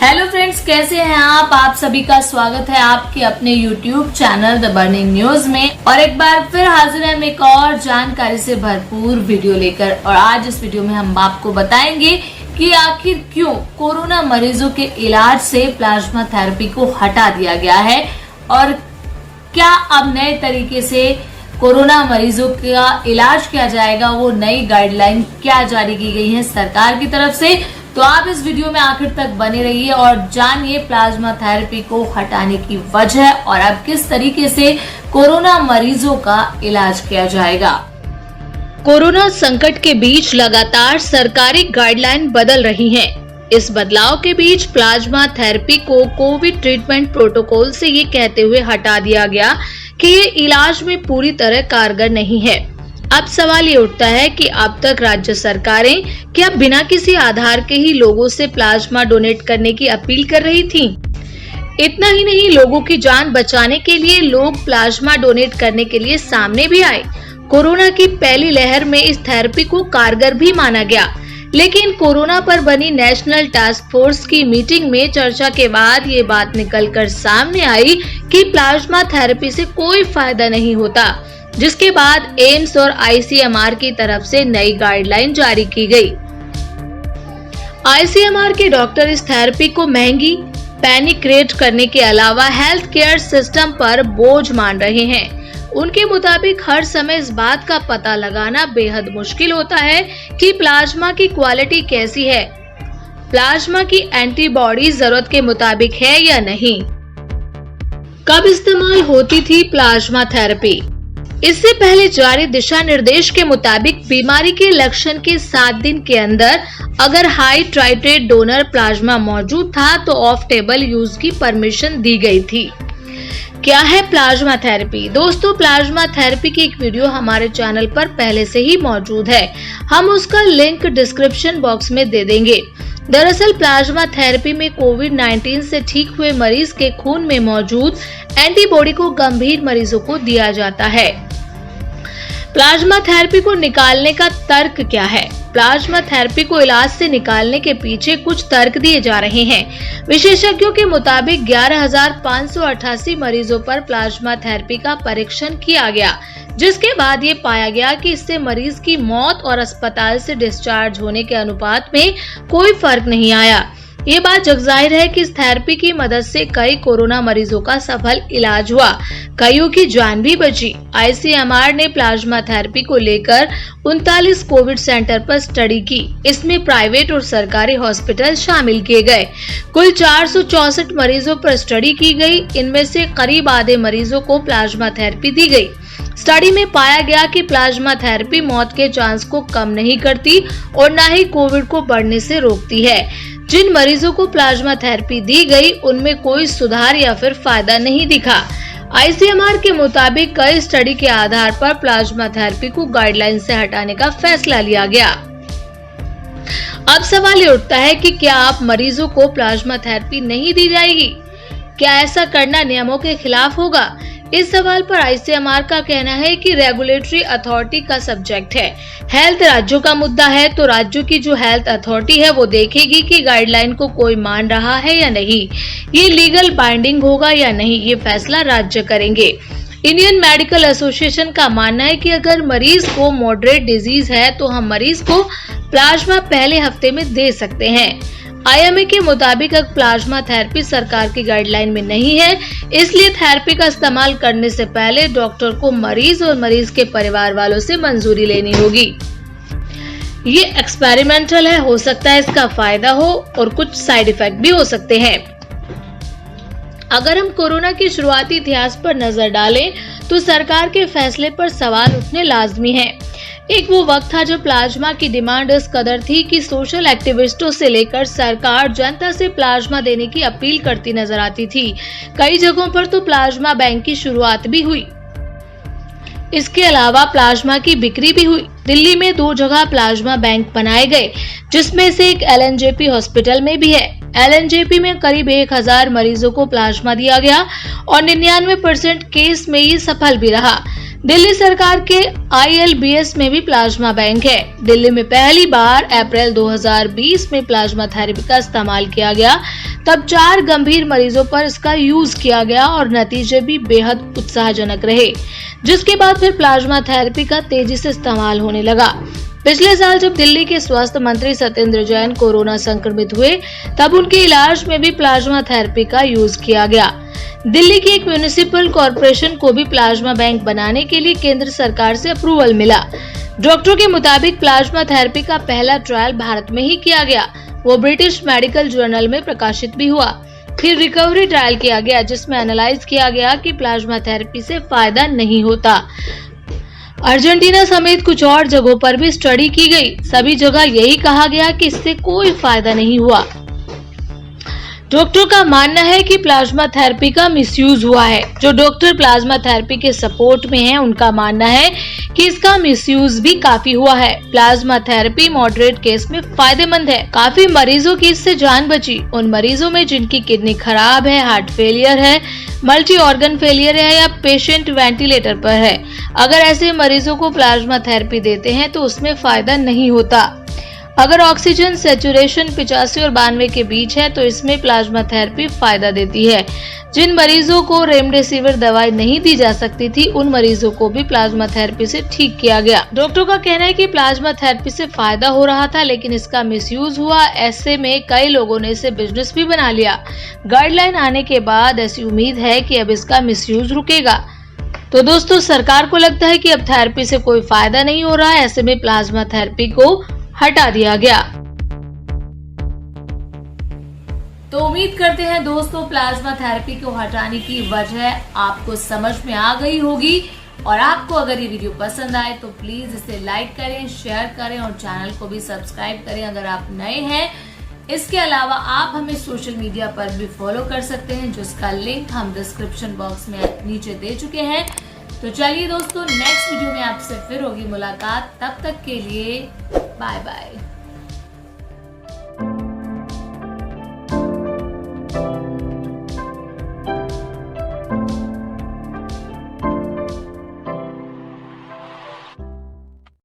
Hello friends, कैसे हैं आप सभी का स्वागत है आपके अपने YouTube channel the burning news में। और एक बार फिर हाजिर है एक और जानकारी से भरपूर वीडियो लेकर। और आज इस वीडियो में हम आपको बताएंगे कि आखिर क्यों कोरोना मरीजों के इलाज से प्लाज्मा थेरेपी को हटा दिया गया है और क्या अब नए तरीके से कोरोना मरीजों का इलाज किया जाएगा। वो नई गाइडलाइन क्या जारी की गई है सरकार की तरफ से। तो आप इस वीडियो में आखिर तक बने रहिए और जानिए प्लाज्मा थेरेपी को हटाने की वजह और अब किस तरीके से कोरोना मरीजों का इलाज किया जाएगा। कोरोना संकट के बीच लगातार सरकारी गाइडलाइन बदल रही हैं। इस बदलाव के बीच प्लाज्मा थेरेपी को कोविड ट्रीटमेंट प्रोटोकॉल से ये कहते हुए हटा दिया गया कि ये इलाज में पूरी तरह कारगर नहीं है। अब सवाल ये उठता है कि अब तक राज्य सरकारें क्या बिना किसी आधार के ही लोगों से प्लाज्मा डोनेट करने की अपील कर रही थीं? इतना ही नहीं, लोगों की जान बचाने के लिए लोग प्लाज्मा डोनेट करने के लिए सामने भी आए। कोरोना की पहली लहर में इस थेरेपी को कारगर भी माना गया, लेकिन कोरोना पर बनी नेशनल टास्क फोर्स की मीटिंग में चर्चा के बाद ये बात निकलकर सामने आई कि प्लाज्मा थेरेपी से कोई फायदा नहीं होता, जिसके बाद एम्स और आईसीएमआर की तरफ से नई गाइडलाइन जारी की गई। आईसीएमआर के डॉक्टर इस थेरेपी को महंगी, पैनिक क्रिएट करने के अलावा हेल्थ केयर सिस्टम पर बोझ मान रहे हैं। उनके मुताबिक हर समय इस बात का पता लगाना बेहद मुश्किल होता है कि प्लाज्मा की क्वालिटी कैसी है, प्लाज्मा की एंटीबॉडी जरूरत के मुताबिक है या नहीं, कब इस्तेमाल होती थी प्लाज्मा थेरेपी। इससे पहले जारी दिशा निर्देश के मुताबिक बीमारी के लक्षण के 7 दिन के अंदर अगर हाई ट्राइटेट डोनर प्लाज्मा मौजूद था तो ऑफ टेबल यूज की परमिशन दी गई थी। क्या है प्लाज्मा थेरेपी? दोस्तों, प्लाज्मा थेरेपी की एक वीडियो हमारे चैनल पर पहले से ही मौजूद है, हम उसका लिंक डिस्क्रिप्शन बॉक्स में दे देंगे। दरअसल प्लाज्मा थेरेपी में कोविड-19 से ठीक हुए मरीज के खून में मौजूद एंटीबॉडी को गंभीर मरीजों को दिया जाता है। प्लाज्मा थेरेपी को निकालने का तर्क क्या है? प्लाज्मा थेरेपी को इलाज से निकालने के पीछे कुछ तर्क दिए जा रहे हैं। विशेषज्ञों के मुताबिक 11,588 मरीजों पर प्लाज्मा थेरेपी का परीक्षण किया गया, जिसके बाद ये पाया गया कि इससे मरीज की मौत और अस्पताल से डिस्चार्ज होने के अनुपात में कोई फर्क नहीं आया। ये बात जगजाहिर है कि इस थेरेपी की मदद से कई कोरोना मरीजों का सफल इलाज हुआ, कईयों की जान भी बची। आईसीएमआर ने प्लाज्मा थेरेपी को लेकर 39 कोविड सेंटर पर स्टडी की। इसमें प्राइवेट और सरकारी हॉस्पिटल शामिल किए गए। कुल 464 मरीजों पर स्टडी की गई। इनमें से करीब आधे मरीजों को प्लाज्मा थेरेपी दी गई। स्टडी में पाया गया कि प्लाज्मा थेरेपी मौत के चांस को कम नहीं करती और न ही कोविड को बढ़ने से रोकती है। जिन मरीजों को प्लाज्मा थेरेपी दी गई उनमें कोई सुधार या फिर फायदा नहीं दिखा। आईसीएमआर के मुताबिक कई स्टडी के आधार पर प्लाज्मा थेरेपी को गाइडलाइन से हटाने का फैसला लिया गया। अब सवाल ये उठता है कि क्या आप मरीजों को प्लाज्मा थेरेपी नहीं दी जाएगी? क्या ऐसा करना नियमों के खिलाफ होगा? इस सवाल पर आईसीएमआर का कहना है कि रेगुलेटरी अथॉरिटी का सब्जेक्ट है। हेल्थ राज्यों का मुद्दा है, तो राज्यों की जो हेल्थ अथॉरिटी है वो देखेगी कि गाइडलाइन को कोई मान रहा है या नहीं, ये लीगल बाइंडिंग होगा या नहीं, ये फैसला राज्य करेंगे। इंडियन मेडिकल एसोसिएशन का मानना है कि अगर मरीज को मॉडरेट डिजीज है तो हम मरीज को प्लाज्मा पहले हफ्ते में दे सकते हैं। आईएमए के मुताबिक अब प्लाज्मा थेरेपी सरकार की गाइडलाइन में नहीं है, इसलिए थेरेपी का इस्तेमाल करने से पहले डॉक्टर को मरीज और मरीज के परिवार वालों से मंजूरी लेनी होगी। ये एक्सपेरिमेंटल है, हो सकता है इसका फायदा हो और कुछ साइड इफेक्ट भी हो सकते हैं। अगर हम कोरोना के शुरुआती इतिहास पर नजर डालें तो सरकार के फैसले पर सवाल उठने लाजमी है। एक वो वक्त था जब प्लाज्मा की डिमांड इस कदर थी कि सोशल एक्टिविस्टों से लेकर सरकार जनता से प्लाज्मा देने की अपील करती नजर आती थी। कई जगहों पर तो प्लाज्मा बैंक की शुरुआत भी हुई। इसके अलावा प्लाज्मा की बिक्री भी हुई। दिल्ली में 2 जगह प्लाज्मा बैंक बनाए गए, जिसमें से एक एलएनजेपी हॉस्पिटल में भी है। एलएनजेपी में करीब 1000 मरीजों को प्लाज्मा दिया गया और 99% केस में ये सफल भी रहा। दिल्ली सरकार के आईएलबीएस में भी प्लाज्मा बैंक है। दिल्ली में पहली बार अप्रैल 2020 में प्लाज्मा थेरेपी का इस्तेमाल किया गया, तब 4 गंभीर मरीजों पर इसका यूज किया गया और नतीजे भी बेहद उत्साहजनक रहे, जिसके बाद फिर प्लाज्मा थेरेपी का तेजी से इस्तेमाल होने लगा। पिछले साल जब दिल्ली के स्वास्थ्य मंत्री सत्येंद्र जैन कोरोना संक्रमित हुए, तब उनके इलाज में भी प्लाज्मा थेरेपी का यूज किया गया। दिल्ली की एक म्युनिसिपल कॉरपोरेशन को भी प्लाज्मा बैंक बनाने के लिए केंद्र सरकार से अप्रूवल मिला। डॉक्टरों के मुताबिक प्लाज्मा थेरेपी का पहला ट्रायल भारत में ही किया गया। वो ब्रिटिश मेडिकल जर्नल में प्रकाशित भी हुआ। फिर रिकवरी ट्रायल किया गया, जिसमें एनालाइज किया गया कि प्लाज्मा थेरेपी से फायदा नहीं होता। अर्जेंटीना समेत कुछ और जगहों पर भी स्टडी की गई। सभी जगह यही कहा गया कि इससे कोई फायदा नहीं हुआ। डॉक्टर का मानना है कि प्लाज्मा थेरेपी का मिसयूज हुआ है। जो डॉक्टर प्लाज्मा थेरेपी के सपोर्ट में हैं, उनका मानना है कि इसका मिसयूज भी काफी हुआ है। प्लाज्मा थेरेपी मॉडरेट केस में फायदेमंद है। काफी मरीजों की इससे जान बची। उन मरीजों में जिनकी किडनी खराब है, हार्ट फेलियर है, मल्टी ऑर्गन फेलियर है या पेशेंट वेंटिलेटर पर है, अगर ऐसे मरीजों को प्लाज्मा थेरेपी देते हैं तो उसमें फायदा नहीं होता। अगर ऑक्सीजन सैचुरेशन 85 और 92 के बीच है तो इसमें प्लाज्मा थेरेपी फायदा देती है। जिन मरीजों को रेमडेसिविर दवाई नहीं दी जा सकती थी, उन मरीजों को भी प्लाज्मा थेरेपी से ठीक किया गया। डॉक्टरों का कहना है कि प्लाज्मा थेरेपी से फायदा हो रहा था, लेकिन इसका मिसयूज हुआ। ऐसे में कई लोगों ने इसे बिजनेस भी बना लिया। गाइडलाइन आने के बाद ऐसी उम्मीद है कि अब इसका मिसयूज रुकेगा। तो दोस्तों, सरकार को लगता है कि अब थेरेपी से कोई फायदा नहीं हो रहा है। ऐसे में प्लाज्मा थेरेपी को हटा दिया गया। तो उम्मीद करते हैं दोस्तों, प्लाज्मा थेरेपी को हटाने की वजह आपको समझ में आ गई होगी। और आपको अगर ये वीडियो पसंद आए तो प्लीज इसे लाइक करें, शेयर करें और चैनल को भी सब्सक्राइब करें अगर आप नए हैं। इसके अलावा आप हमें सोशल मीडिया पर भी फॉलो कर सकते हैं, जिसका लिंक हम डिस्क्रिप्शन बॉक्स में नीचे दे चुके हैं। तो चलिए दोस्तों, नेक्स्ट वीडियो में आपसे फिर होगी मुलाकात। तब तक के लिए बाय बाय।